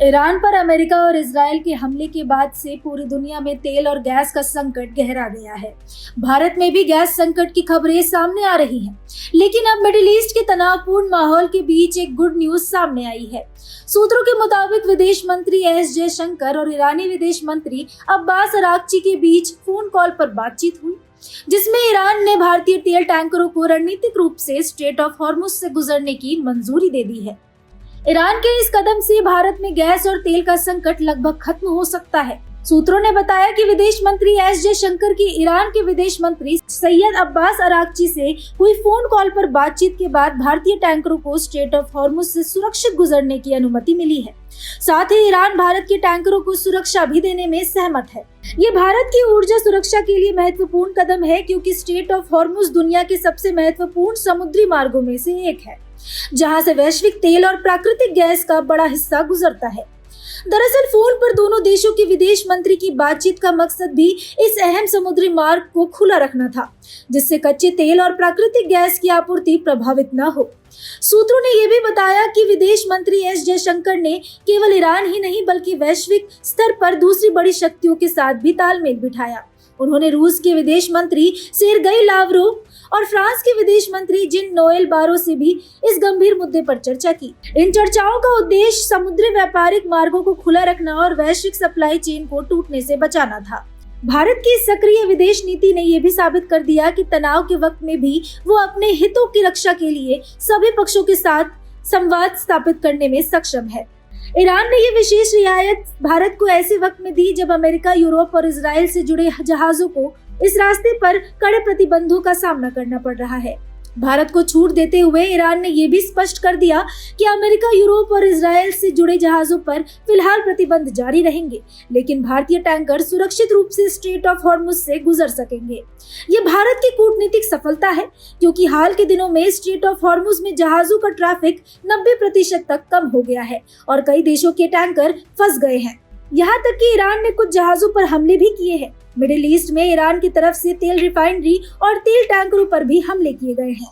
Iran पर America और Israel के हमले के बाद से पूरी दुनिया में तेल और गैस का संकट गहरा गया है। भारत में भी गैस संकट की खबरें सामने आ रही हैं, लेकिन अब मिडिल ईस्ट के तनावपूर्ण माहौल के बीच एक गुड न्यूज सामने आई है। सूत्रों के मुताबिक विदेश मंत्री एस जयशंकर और ईरानी विदेश मंत्री अब्बास अरागची के बीच फोन कॉल पर बातचीत हुई, जिसमें ईरान ने भारतीय तेल टैंकरों को रणनीतिक रूप से स्ट्रेट ऑफ हॉर्मुज से गुजरने की मंजूरी दे दी है। ईरान के इस कदम से भारत में गैस और तेल का संकट लगभग खत्म हो सकता है। सूत्रों ने बताया कि विदेश मंत्री एस जयशंकर की ईरान के विदेश मंत्री सैयद अब्बास अरागची से हुई फोन कॉल पर बातचीत के बाद भारतीय टैंकरों को स्ट्रेट ऑफ हॉर्मुज से सुरक्षित गुजरने की अनुमति मिली है। साथ ही ईरान भारत के टैंकरों को सुरक्षा भी देने में सहमत है। ये भारत की ऊर्जा सुरक्षा के लिए महत्वपूर्ण कदम है, क्योंकि स्ट्रेट ऑफ हॉर्मुज दुनिया के सबसे महत्वपूर्ण समुद्री मार्गों में से एक है, जहां से वैश्विक तेल और प्राकृतिक गैस का बड़ा हिस्सा गुजरता है। दरअसल फोन पर दोनों देशों के विदेश मंत्री की बातचीत का मकसद भी इस अहम समुद्री मार्ग को खुला रखना था, जिससे कच्चे तेल और प्राकृतिक गैस की आपूर्ति प्रभावित न हो। सूत्रों ने यह भी बताया कि विदेश मंत्री एस जयशंकर ने केवल ईरान ही नहीं बल्कि वैश्विक स्तर पर दूसरी बड़ी शक्तियों के साथ भी तालमेल बिठाया। उन्होंने रूस के विदेश मंत्री सेर्गेई लावरोव और फ्रांस के विदेश मंत्री जीन नोएल बारो से भी इस गंभीर मुद्दे पर चर्चा की। इन चर्चाओं का उद्देश्य समुद्री व्यापारिक मार्गों को खुला रखना और वैश्विक सप्लाई चेन को टूटने से बचाना था। भारत की सक्रिय विदेश नीति ने यह भी साबित कर दिया कि तनाव के वक्त में भी वो अपने हितों की रक्षा के लिए सभी पक्षों के साथ संवाद स्थापित करने में सक्षम है। ईरान ने ये विशेष रियायत भारत को ऐसे वक्त में दी जब अमेरिका, यूरोप और इजराइल से जुड़े जहाजों को इस रास्ते पर कड़े प्रतिबंधों का सामना करना पड़ रहा है। भारत को छूट देते हुए ईरान ने यह भी स्पष्ट कर दिया कि अमेरिका, यूरोप और इजराइल से जुड़े जहाजों पर फिलहाल प्रतिबंध जारी रहेंगे, लेकिन भारतीय टैंकर सुरक्षित रूप से स्ट्रेट ऑफ हॉर्मुज से गुजर सकेंगे। ये भारत की कूटनीतिक सफलता है, क्योंकि हाल के दिनों में स्ट्रेट ऑफ हॉर्मुज में जहाजों का ट्रैफिक 90% तक कम हो गया है और कई देशों के टैंकर फंस गए हैं। यहाँ तक कि ईरान ने कुछ जहाजों पर हमले भी किए हैं। मिडिल ईस्ट में ईरान की तरफ से तेल रिफाइनरी और तेल टैंकरों पर भी हमले किए गए हैं।